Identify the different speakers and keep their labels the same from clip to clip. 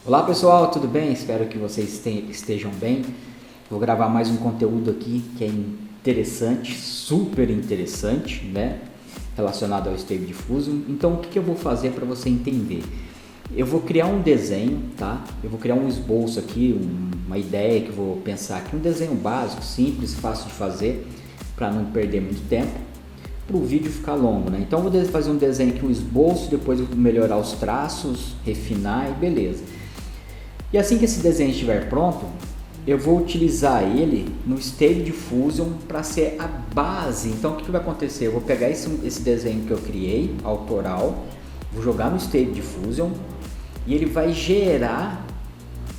Speaker 1: Olá pessoal, tudo bem? Espero que vocês estejam bem. Vou gravar mais um conteúdo aqui que é interessante, super interessante, né? Relacionado ao Stable Diffusion. Então, o que eu vou fazer para você entender? Eu vou criar um desenho, tá? Eu vou criar um esboço aqui, uma ideia que eu vou pensar aqui, um desenho básico, simples, fácil de fazer, para não perder muito tempo, para o vídeo ficar longo, né? Então, eu vou fazer um desenho aqui, um esboço, depois eu vou melhorar os traços, refinar e beleza. E assim que esse desenho estiver pronto, eu vou utilizar ele no Stable Diffusion para ser a base. Então o que vai acontecer? Eu vou pegar esse desenho que eu criei, autoral, vou jogar no Stable Diffusion e ele vai gerar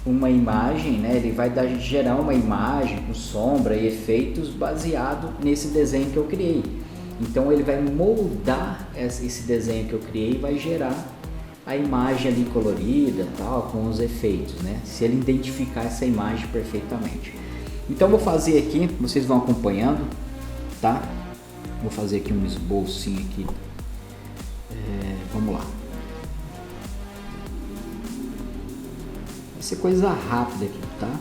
Speaker 1: uma imagem, né? Ele vai gerar uma imagem com sombra e efeitos baseado nesse desenho que eu criei. Então ele vai moldar esse desenho que eu criei e vai gerar a imagem ali colorida, tal, com os efeitos, né? Se ele identificar essa imagem perfeitamente. Então vou fazer aqui, vocês vão acompanhando, tá? Vou fazer aqui um esbocinho aqui. Vamos lá. Vai ser coisa rápida aqui, tá?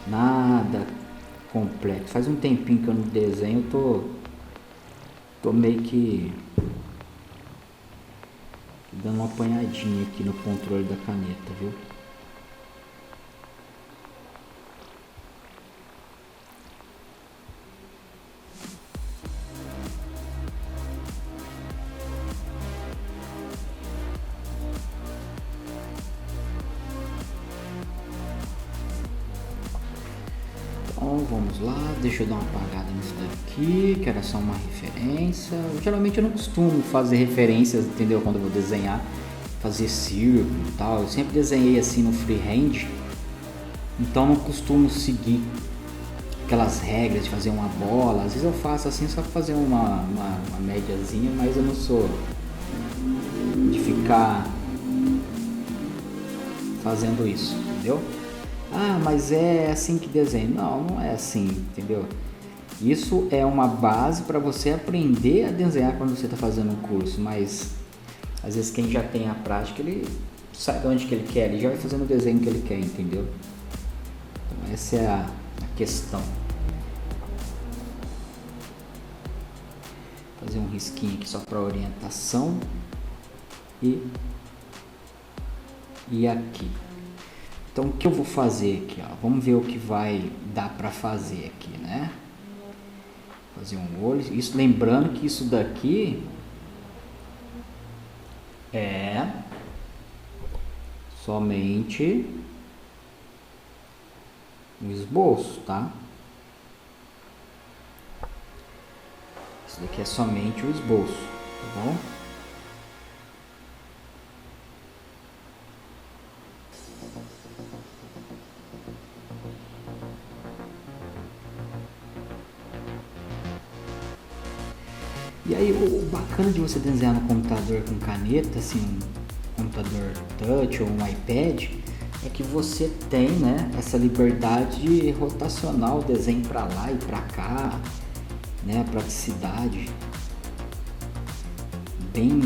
Speaker 1: Nada complexo. Faz um tempinho que eu não desenho, tô meio que dando uma apanhadinha aqui no controle da caneta, viu? Então vamos lá, deixa eu dar uma apagada nisso daqui, que era só uma referência. Geralmente eu não costumo fazer referências, entendeu? Quando eu vou desenhar, fazer círculo e tal. Eu sempre desenhei assim no freehand, então não costumo seguir aquelas regras de fazer uma bola. Às vezes eu faço assim só para fazer uma médiazinha, mas eu não sou de ficar fazendo isso, entendeu? Ah, mas é assim que desenha. Não, não é assim, entendeu? Isso é uma base para você aprender a desenhar quando você está fazendo um curso, mas às vezes quem já tem a prática, ele sabe onde que ele quer, ele já vai fazendo o desenho que ele quer, entendeu? Então essa é a questão. Fazer um risquinho aqui só para orientação e aqui. Então o que eu vou fazer aqui, ó? Vamos ver o que vai dar para fazer aqui, né? Fazer um olho. Isso, lembrando que isso daqui é somente um esboço, tá? Isso daqui é somente o esboço, tá bom? E aí o bacana de você desenhar no computador com caneta, assim, um computador touch ou um iPad, é que você tem, né, essa liberdade rotacional, o desenho para lá e para cá, né, a praticidade, bem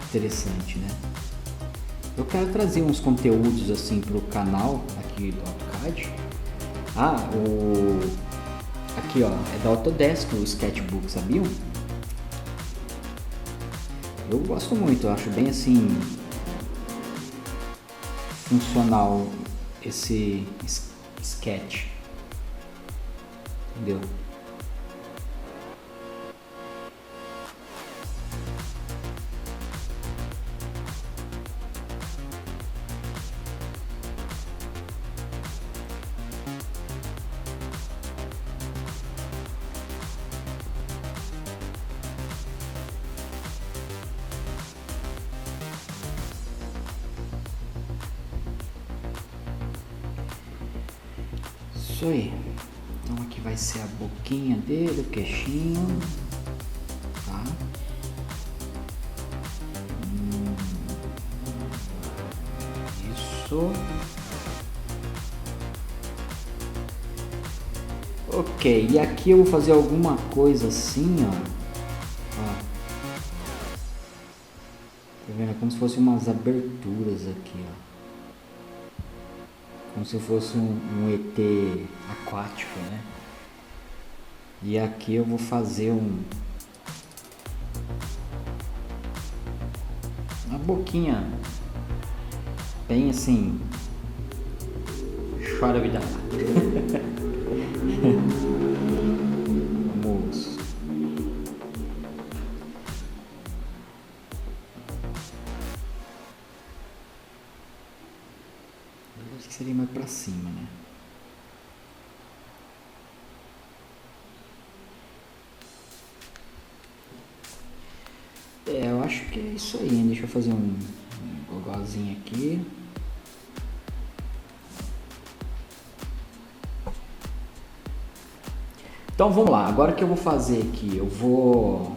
Speaker 1: interessante, né? Eu quero trazer uns conteúdos assim para o canal aqui do AutoCAD. Aqui ó, é da Autodesk o Sketchbook, sabiam? Eu gosto muito, eu acho bem assim funcional esse sketch, entendeu? Isso aí. Então aqui vai ser a boquinha dele, o queixinho, tá? Isso. Ok, e aqui eu vou fazer alguma coisa assim, ó. Tá vendo como se fosse umas aberturas aqui, ó. Como se fosse um ET aquático, né? E aqui eu vou fazer uma boquinha bem assim, chora a vida. Vamos. Eu acho que seria mais pra cima, né? Eu acho que é isso aí. Deixa eu fazer um gogozinho aqui. Então vamos lá. Agora o que eu vou fazer aqui? Eu vou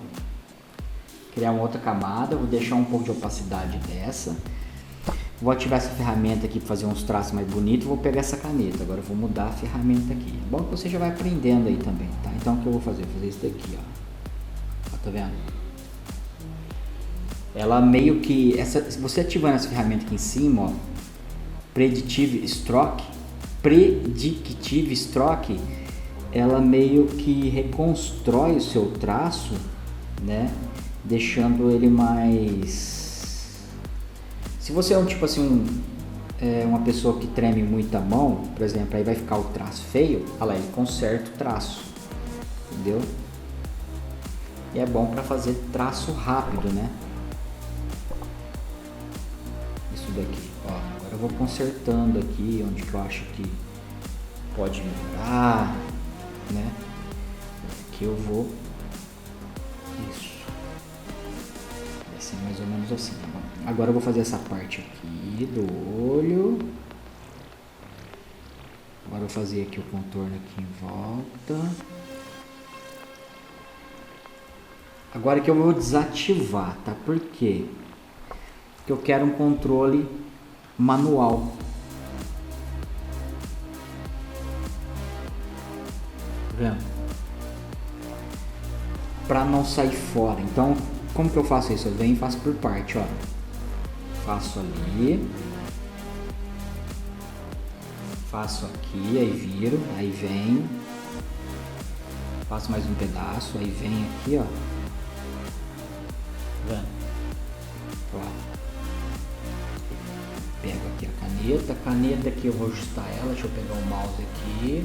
Speaker 1: criar uma outra camada. Vou deixar um pouco de opacidade dessa. Vou ativar essa ferramenta aqui para fazer uns traços mais bonitos. Vou pegar essa caneta. Agora eu vou mudar a ferramenta aqui. É bom que você já vai aprendendo aí também, tá? Então o que eu vou fazer? Vou fazer isso daqui, ó. Tá vendo? Ela meio que, se você ativando essa ferramenta aqui em cima, ó, Predictive Stroke, ela meio que reconstrói o seu traço, né, deixando ele mais, se você é um tipo assim, uma pessoa que treme muito a mão, por exemplo, aí vai ficar o traço feio, olha lá, ele conserta o traço, entendeu? E é bom para fazer traço rápido, né? Daqui, ó, agora eu vou consertando aqui onde que eu acho que pode melhorar, né? Aqui eu vou, isso, vai ser mais ou menos assim. Agora eu vou fazer essa parte aqui do olho. Agora eu vou fazer aqui o contorno aqui em volta. Agora que eu vou desativar, tá? Por quê? Que eu quero um controle manual. Tá vendo? Para não sair fora. Então, como que eu faço isso? Eu venho e faço por parte, ó. Faço ali. Faço aqui, aí viro, aí venho. Faço mais um pedaço, aí venho aqui, ó. Tá vendo? Ó. Pego aqui a caneta aqui eu vou ajustar ela, deixa eu pegar o mouse aqui.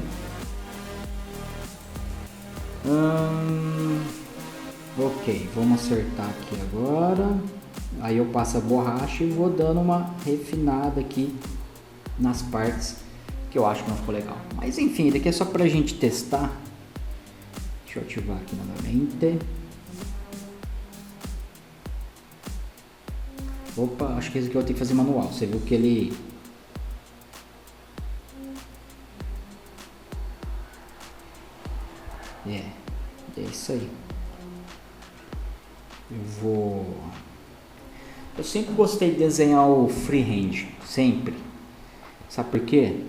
Speaker 1: Ok, vamos acertar aqui agora. Aí eu passo a borracha e vou dando uma refinada aqui nas partes que eu acho que não ficou legal. Mas enfim, daqui é só pra gente testar. Deixa eu ativar aqui novamente. Opa, acho que esse aqui eu tenho que fazer manual. Você viu que ele... É isso aí. Eu sempre gostei de desenhar o freehand, sempre. Sabe por quê?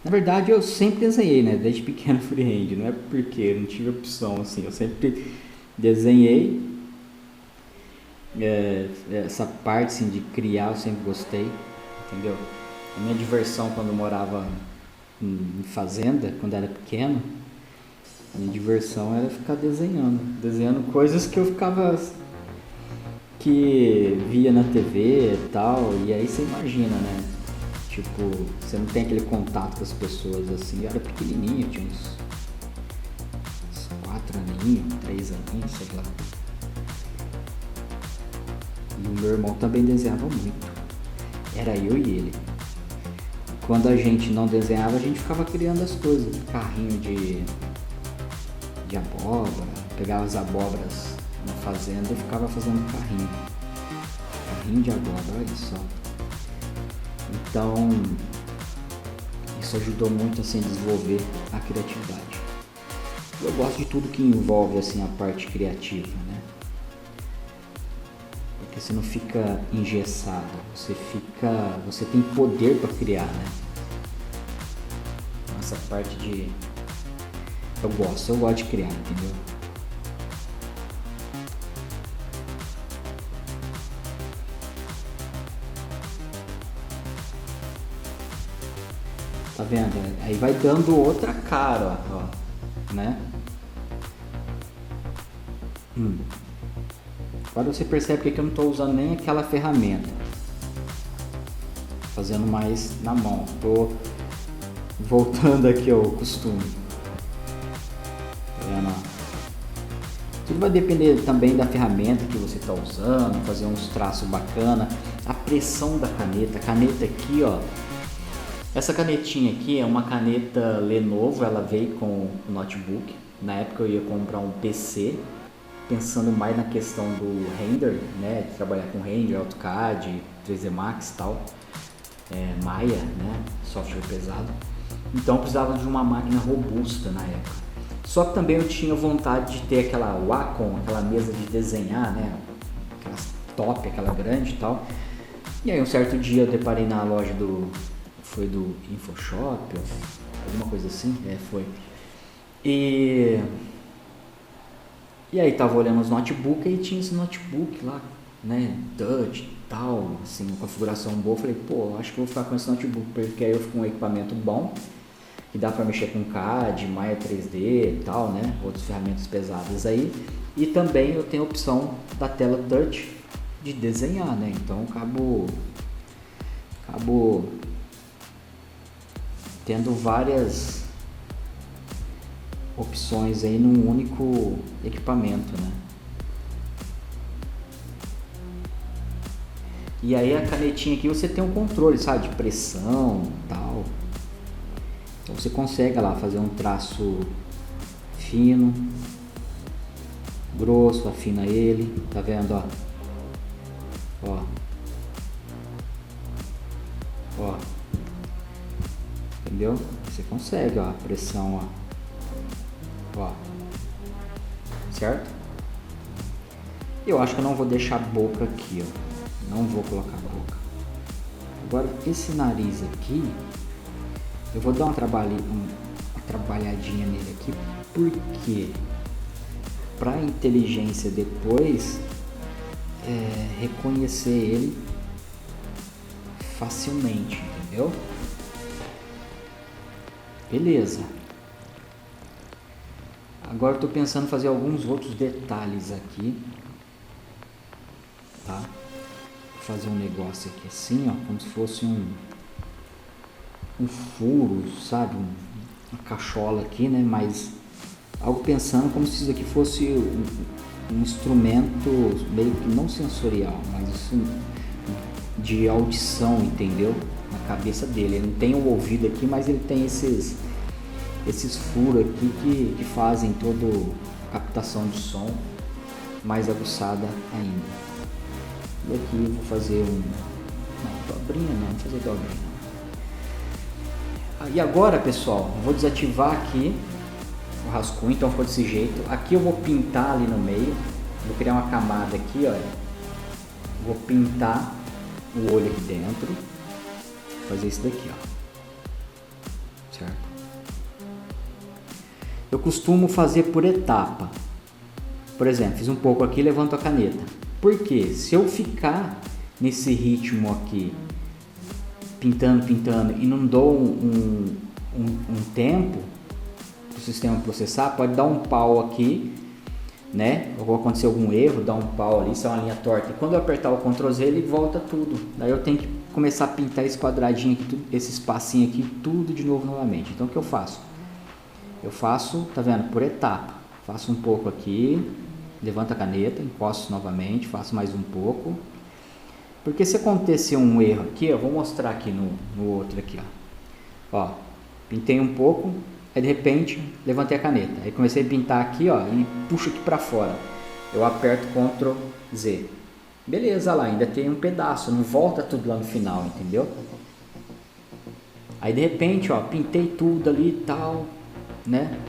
Speaker 1: Na verdade eu sempre desenhei, né? Desde pequeno freehand, não é porque eu não tive opção, assim. Eu sempre desenhei. Essa parte assim, de criar eu sempre gostei, entendeu? A minha diversão quando eu morava em fazenda, quando era pequeno, a minha diversão era ficar desenhando coisas que eu ficava, que via na TV e tal, e aí você imagina, né? Tipo, você não tem aquele contato com as pessoas assim. Eu era pequenininho, tinha uns 4 aninhos, 3 aninhos, sei lá. E o meu irmão também desenhava muito. Era eu e ele. Quando a gente não desenhava, a gente ficava criando as coisas. Carrinho de abóbora. Pegava as abóboras na fazenda e ficava fazendo carrinho. Carrinho de abóbora, olha só. Então, isso ajudou muito assim, a desenvolver a criatividade. Eu gosto de tudo que envolve assim, a parte criativa, né? Porque você não fica engessado, você tem poder para criar, né? Essa parte de... eu gosto de criar, entendeu? Tá vendo? Aí vai dando outra cara, ó, né? Agora você percebe que aqui eu não estou usando nem aquela ferramenta, fazendo mais na mão, estou voltando aqui ao costume. Tá vendo? Tudo vai depender também da ferramenta que você está usando, fazer uns traços bacana, a pressão da caneta. A caneta aqui, ó, essa canetinha aqui é uma caneta Lenovo, ela veio com o notebook. Na época eu ia comprar um PC, pensando mais na questão do render, né, de trabalhar com render, AutoCAD, 3D Max e tal, Maya, né, software pesado. Então eu precisava de uma máquina robusta na época. Só que também eu tinha vontade de ter aquela Wacom, aquela mesa de desenhar, né, aquelas top, aquela grande e tal. E aí um certo dia eu deparei na loja foi do InfoShop, alguma coisa assim, foi. E aí tava olhando os notebooks e tinha esse notebook lá, né, Touch e tal, assim, uma configuração boa. Eu falei, pô, acho que eu vou ficar com esse notebook, porque aí eu fico com um equipamento bom, que dá para mexer com CAD, Maya 3D e tal, né, outras ferramentas pesadas aí. E também eu tenho a opção da tela Touch de desenhar, né, então acabo tendo várias opções aí num único equipamento, né? E aí a canetinha aqui você tem um controle, sabe, de pressão e tal. Então você consegue lá fazer um traço fino, grosso, afina ele, tá vendo, ó? Ó. Entendeu? Você consegue, ó, a pressão, ó. Certo? Eu acho que eu não vou deixar a boca aqui, ó. Não vou colocar a boca. Agora esse nariz aqui, eu vou dar uma trabalhadinha nele aqui, porque para inteligência depois reconhecer ele facilmente, entendeu? Beleza. Agora eu tô pensando em fazer alguns outros detalhes aqui, tá? Vou fazer um negócio aqui assim, ó, como se fosse um furo, sabe? Uma cachola aqui, né? Mas algo pensando como se isso aqui fosse um instrumento meio que não sensorial, mas de audição, entendeu? Na cabeça dele. Ele não tem o ouvido aqui, mas ele tem esses furos aqui que fazem toda a captação de som mais aguçada ainda. E aqui eu vou fazer dobrinha não, vou fazer dobrinha. E agora, pessoal, eu vou desativar aqui o rascunho, então ficou desse jeito. Aqui eu vou pintar ali no meio, vou criar uma camada aqui, olha. Vou pintar o olho aqui dentro, fazer isso daqui, ó. Certo? Eu costumo fazer por etapa. Por exemplo, fiz um pouco aqui, levanto a caneta. Porque se eu ficar nesse ritmo aqui, pintando e não dou um tempo para o sistema processar, pode dar um pau aqui, né? Ou acontecer algum erro, dar um pau ali, se é uma linha torta. E quando eu apertar o Ctrl Z, ele volta tudo. Daí eu tenho que começar a pintar esse quadradinho aqui, tudo, esse espacinho aqui, tudo de novo novamente. Então o que eu faço? Eu faço, tá vendo? Por etapa. Faço um pouco aqui, levanto a caneta, encosto novamente, faço mais um pouco. Porque se acontecer um erro aqui, eu vou mostrar aqui no outro aqui, ó. Pintei um pouco, aí de repente levantei a caneta. Aí comecei a pintar aqui, ó, e puxo aqui pra fora. Eu aperto Ctrl Z. Beleza, lá, ainda tem um pedaço, não volta tudo lá no final, entendeu? Aí de repente, ó, pintei tudo ali e tal, né?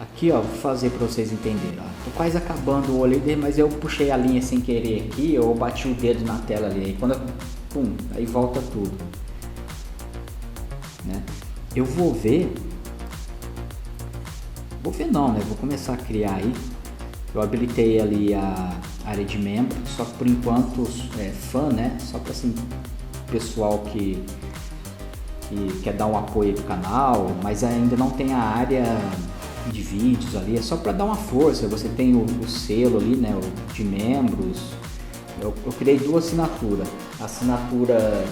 Speaker 1: Aqui, ó, vou fazer para vocês entenderem, ó. Tô quase acabando o olho, mas eu puxei a linha sem querer aqui, ou bati o dedo na tela ali, aí quando eu, pum, aí volta tudo, né? Eu vou ver não, né? Vou começar a criar aí. Eu habilitei ali a área de membro, só que por enquanto fã, né? Só para assim, pessoal que e quer dar um apoio pro canal, mas ainda não tem a área de vídeos ali, é só para dar uma força. Você tem o selo ali, né, o de membros. Eu criei duas assinaturas. A assinatura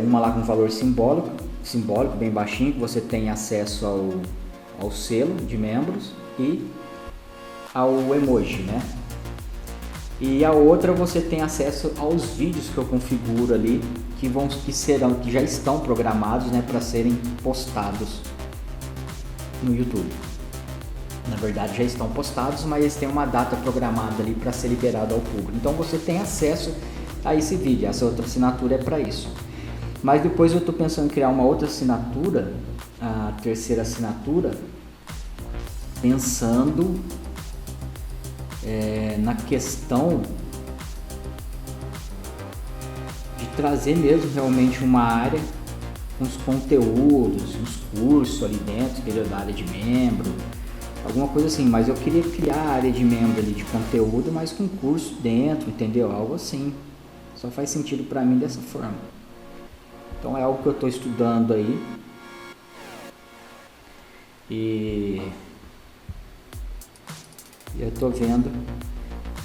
Speaker 1: uma lá com valor simbólico, bem baixinho, que você tem acesso ao selo de membros e ao emoji, né? E a outra você tem acesso aos vídeos que eu configuro ali, que já estão programados, né, para serem postados no YouTube. Na verdade já estão postados, mas eles têm uma data programada ali para ser liberado ao público. Então você tem acesso a esse vídeo. Essa outra assinatura é para isso. Mas depois eu estou pensando em criar uma outra assinatura, a terceira assinatura, pensando na questão de trazer mesmo realmente uma área com os conteúdos, uns cursos ali dentro, da área de membro, alguma coisa assim. Mas eu queria criar a área de membro ali de conteúdo, mas com curso dentro, entendeu? Algo assim. Só faz sentido para mim dessa forma. Então é algo que eu estou estudando aí. E eu estou vendo.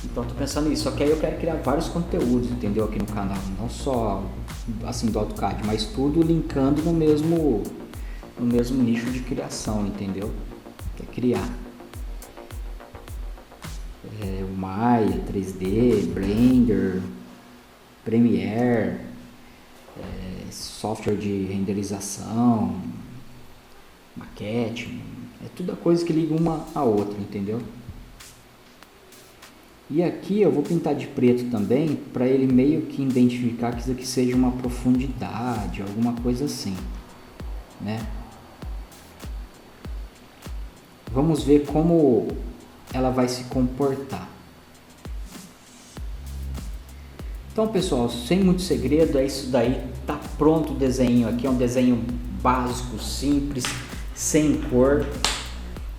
Speaker 1: Então estou pensando nisso. Só que aí eu quero criar vários conteúdos, entendeu? Aqui no canal. Não só assim do AutoCAD, mas tudo linkando no mesmo nicho de criação, entendeu? Que é criar. O Maya, 3D, Blender, Premiere, software de renderização, maquete, é tudo a coisa que liga uma a outra, entendeu? E aqui eu vou pintar de preto também, para ele meio que identificar que isso aqui seja uma profundidade, alguma coisa assim, né? Vamos ver como ela vai se comportar. Então, pessoal, sem muito segredo, é isso daí. Tá pronto o desenho aqui, é um desenho básico, simples, sem cor,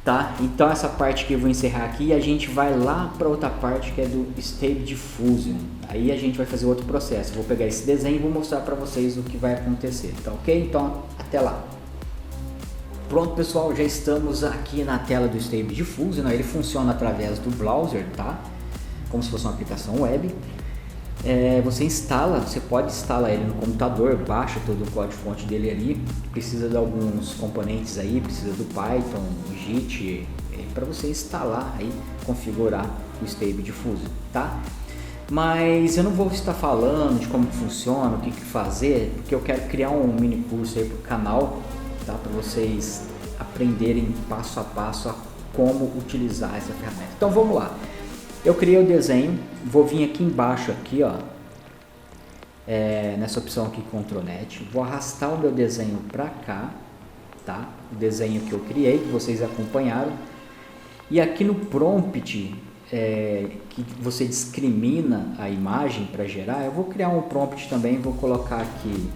Speaker 1: tá? Então essa parte que eu vou encerrar aqui e a gente vai lá para outra parte que é do Stable Diffusion. Aí a gente vai fazer outro processo. Vou pegar esse desenho e vou mostrar para vocês o que vai acontecer, tá ok? Então, até lá. Pronto, pessoal, já estamos aqui na tela do Stable Diffusion. Ele funciona através do browser, tá? Como se fosse uma aplicação web. Você pode instalar ele no computador, baixa todo o código-fonte dele ali, precisa de alguns componentes aí, precisa do Python, do Git, para você instalar aí, configurar o Stable Diffusion, tá? Mas eu não vou estar falando de como funciona, o que fazer, porque eu quero criar um mini curso aí para o canal, tá? Para vocês aprenderem passo a passo a como utilizar essa ferramenta. Então vamos lá. Eu criei o desenho, vou vir aqui embaixo, aqui, ó, nessa opção aqui, Ctrl Net, vou arrastar o meu desenho para cá, tá? O desenho que eu criei, que vocês acompanharam, e aqui no prompt, que você discrimina a imagem para gerar, eu vou criar um prompt também, vou colocar aqui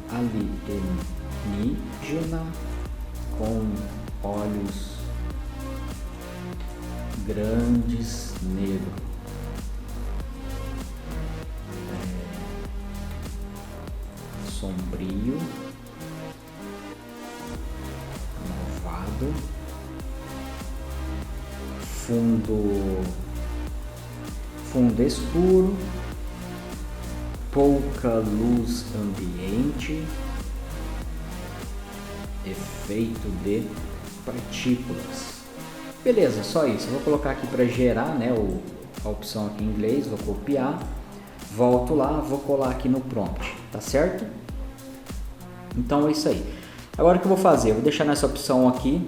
Speaker 1: alienígena com olhos grandes negro, sombrio, malvado, fundo escuro, pouca luz ambiente, efeito de partículas. Beleza, só isso. Eu vou colocar aqui para gerar, né, a opção aqui em inglês, vou copiar, volto lá, vou colar aqui no prompt, tá certo? Então é isso aí. Agora o que eu vou fazer? Eu vou deixar nessa opção aqui,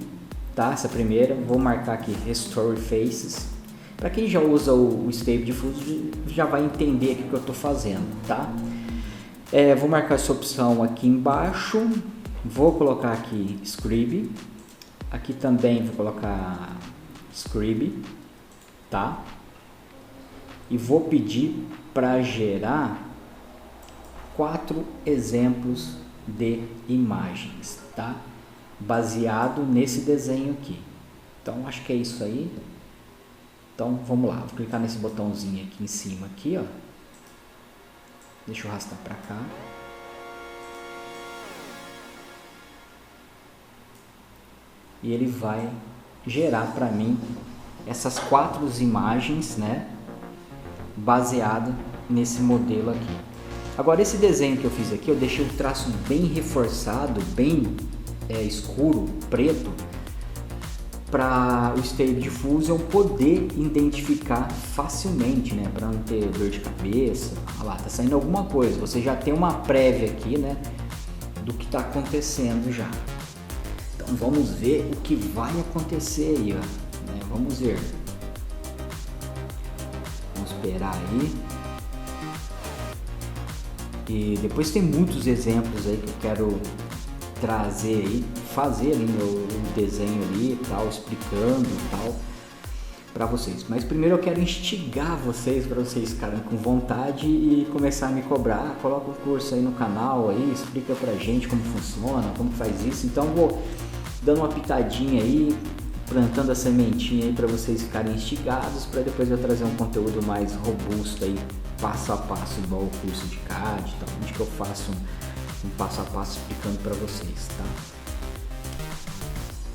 Speaker 1: tá? Essa primeira, vou marcar aqui Restore Faces. Para quem já usa o Stable Diffusion já vai entender o que eu estou fazendo, tá? Vou marcar essa opção aqui embaixo, vou colocar aqui Scribe. Aqui também vou colocar Scribe, tá? E vou pedir para gerar 4 exemplos de imagens, tá? Baseado nesse desenho aqui. Então acho que é isso aí. Então vamos lá, vou clicar nesse botãozinho aqui em cima aqui, ó. Deixa eu arrastar para cá. e ele vai gerar para mim essas 4 imagens, né, baseada nesse modelo aqui. Agora esse desenho que eu fiz aqui, eu deixei o traço bem reforçado, bem escuro, preto, para o Stable Diffusion poder identificar facilmente, né, para não ter dor de cabeça. Olha lá, tá saindo alguma coisa, você já tem uma prévia aqui, né, do que está acontecendo já. Então vamos ver o que vai acontecer aí, ó, né? Vamos ver. Vamos esperar aí. E depois tem muitos exemplos aí que eu quero trazer aí, fazer ali meu desenho ali e tal, explicando e tal para vocês. Mas primeiro eu quero instigar vocês, para vocês ficarem com vontade e começar a me cobrar. Coloca o curso aí no canal aí, explica pra gente como funciona, como faz isso. Então vou dando uma pitadinha aí, plantando a sementinha aí para vocês ficarem instigados, para depois eu trazer um conteúdo mais robusto aí, passo a passo, igual o curso de CAD e tal, onde que eu faço um passo a passo explicando para vocês, tá?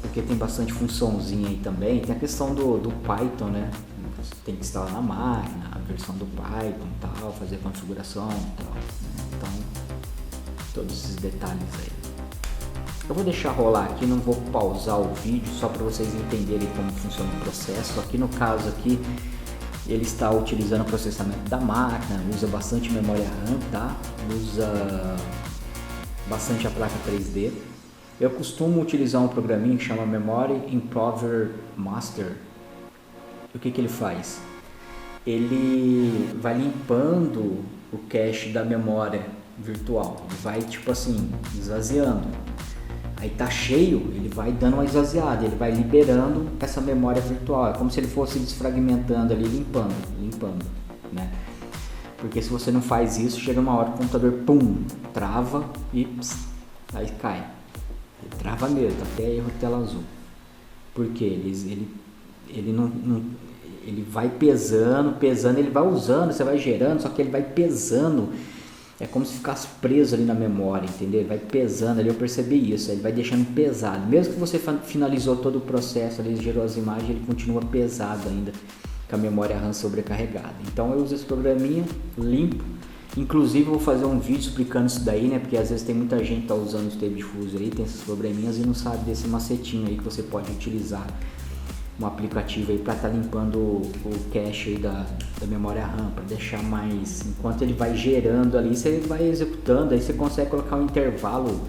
Speaker 1: Porque tem bastante funçãozinha aí também, tem a questão do Python, né? Você tem que instalar na máquina, a versão do Python e tal, fazer a configuração e tal, né? Então, todos esses detalhes aí. Eu vou deixar rolar aqui, não vou pausar o vídeo, só para vocês entenderem como funciona o processo. Aqui no caso aqui, ele está utilizando o processamento da máquina, usa bastante memória RAM, tá? Usa bastante a placa 3D. Eu costumo utilizar um programinha que chama Memory Improver Master. O que ele faz? Ele vai limpando o cache da memória virtual, ele vai tipo assim, esvaziando. Aí tá cheio, ele vai dando uma esvaziada, ele vai liberando essa memória virtual. É como se ele fosse desfragmentando ali, limpando, né? Porque se você não faz isso, chega uma hora que o computador, pum, trava e aí cai. Ele trava mesmo, até erro tela azul. Porque ele não, ele vai pesando, ele vai usando, você vai gerando, só que ele vai pesando. É como se ficasse preso ali na memória, entendeu? Ele vai pesando ali, eu percebi isso, ele vai deixando pesado. Mesmo que você finalizou todo o processo ali, gerou as imagens, ele continua pesado ainda, com a memória RAM sobrecarregada. Então eu uso esse programinha, limpo. Inclusive eu vou fazer um vídeo explicando isso daí, né? Porque às vezes tem muita gente que tá usando o Stable Diffusion aí, tem esses probleminhas e não sabe desse macetinho aí que você pode utilizar um aplicativo aí para estar limpando o cache aí da memória RAM, para deixar mais, enquanto ele vai gerando ali, você vai executando, aí você consegue colocar um intervalo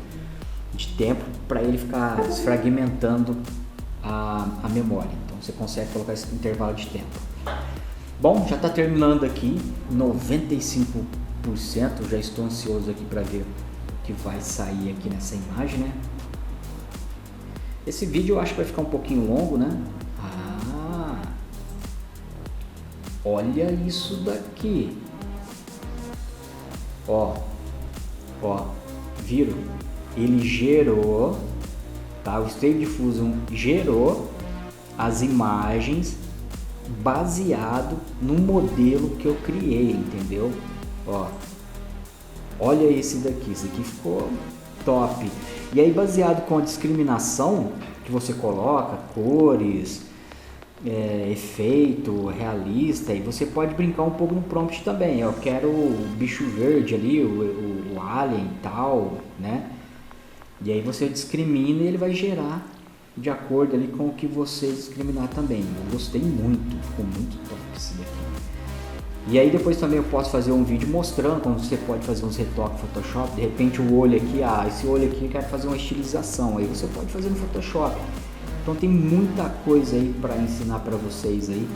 Speaker 1: de tempo para ele ficar desfragmentando a memória. Então você consegue colocar esse intervalo de tempo. Bom, já está terminando aqui, 95%, já estou ansioso aqui para ver o que vai sair aqui nessa imagem, né? Esse vídeo eu acho que vai ficar um pouquinho longo, né? Olha isso daqui. Ó, viram? Ele gerou, tá? O Stable Diffusion gerou as imagens baseado no modelo que eu criei, entendeu? Ó, olha esse daqui ficou top. E aí, baseado com a discriminação que você coloca, cores, efeito realista, e você pode brincar um pouco no prompt também. Eu quero o bicho verde ali, o alien e tal, né? E aí você discrimina e ele vai gerar de acordo ali com o que você discriminar também. Eu gostei muito, ficou muito top esse daqui. E aí depois também eu posso fazer um vídeo mostrando como você pode fazer uns retoques no Photoshop. De repente o olho aqui, esse olho aqui eu quero fazer uma estilização, aí você pode fazer no Photoshop. Então tem muita coisa aí para ensinar para vocês aí,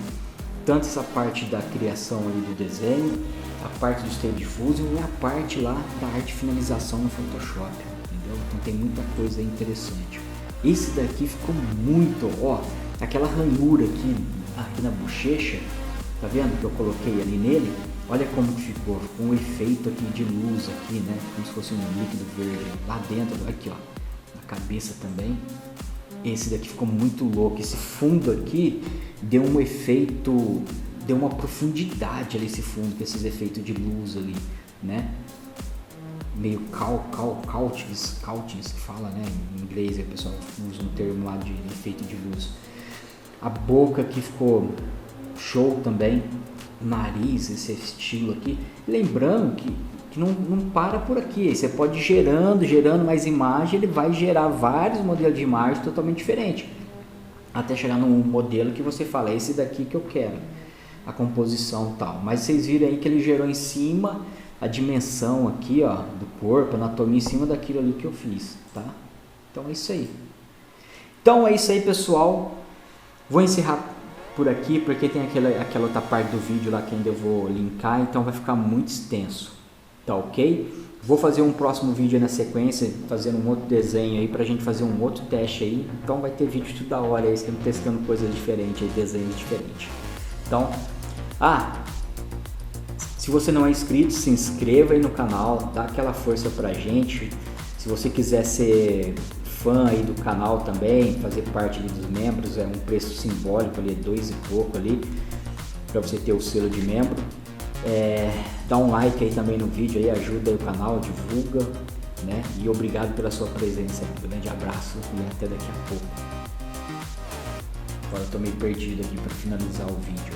Speaker 1: tanto essa parte da criação ali do desenho, a parte do Stable Diffusion e a parte lá da arte finalização no Photoshop, entendeu? Então tem muita coisa interessante. Esse daqui ficou muito, ó, aquela ranhura aqui na bochecha, tá vendo que eu coloquei ali nele? Olha como que ficou um efeito aqui de luz aqui, né? Como se fosse um líquido verde lá dentro, aqui ó, na cabeça também. Esse daqui ficou muito louco, esse fundo aqui deu um efeito, deu uma profundidade ali esse fundo, com esses efeitos de luz ali, né? meio Cautins que fala, né? Em inglês, o pessoal usa um termo lá de efeito de luz. A boca aqui ficou show também. O nariz, esse estilo aqui. Lembrando que não para por aqui. Você pode ir gerando mais imagem, ele vai gerar vários modelos de imagem totalmente diferentes. Até chegar num modelo que você fala, é esse daqui que eu quero. A composição e tal. Mas vocês viram aí que ele gerou em cima a dimensão aqui, ó, do corpo, anatomia em cima daquilo ali que eu fiz, tá? Então é isso aí. Então é isso aí, pessoal. Vou encerrar por aqui, porque tem aquela outra parte do vídeo lá que ainda eu vou linkar, então vai ficar muito extenso, tá ok? Vou fazer um próximo vídeo na sequência, fazendo um outro desenho aí, pra gente fazer um outro teste aí, então vai ter vídeo toda hora aí, sempre testando coisas diferentes aí, desenhos diferentes. Então, se você não é inscrito, se inscreva aí no canal, dá aquela força pra gente. Se você quiser ser fã aí do canal também, fazer parte ali dos membros, é um preço simbólico ali, 2 e pouco ali, para você ter o selo de membro. Dá um like aí também no vídeo aí, ajuda aí o canal, divulga, né? E obrigado pela sua presença. Um grande abraço e até daqui a pouco. Agora eu tô meio perdido aqui para finalizar o vídeo.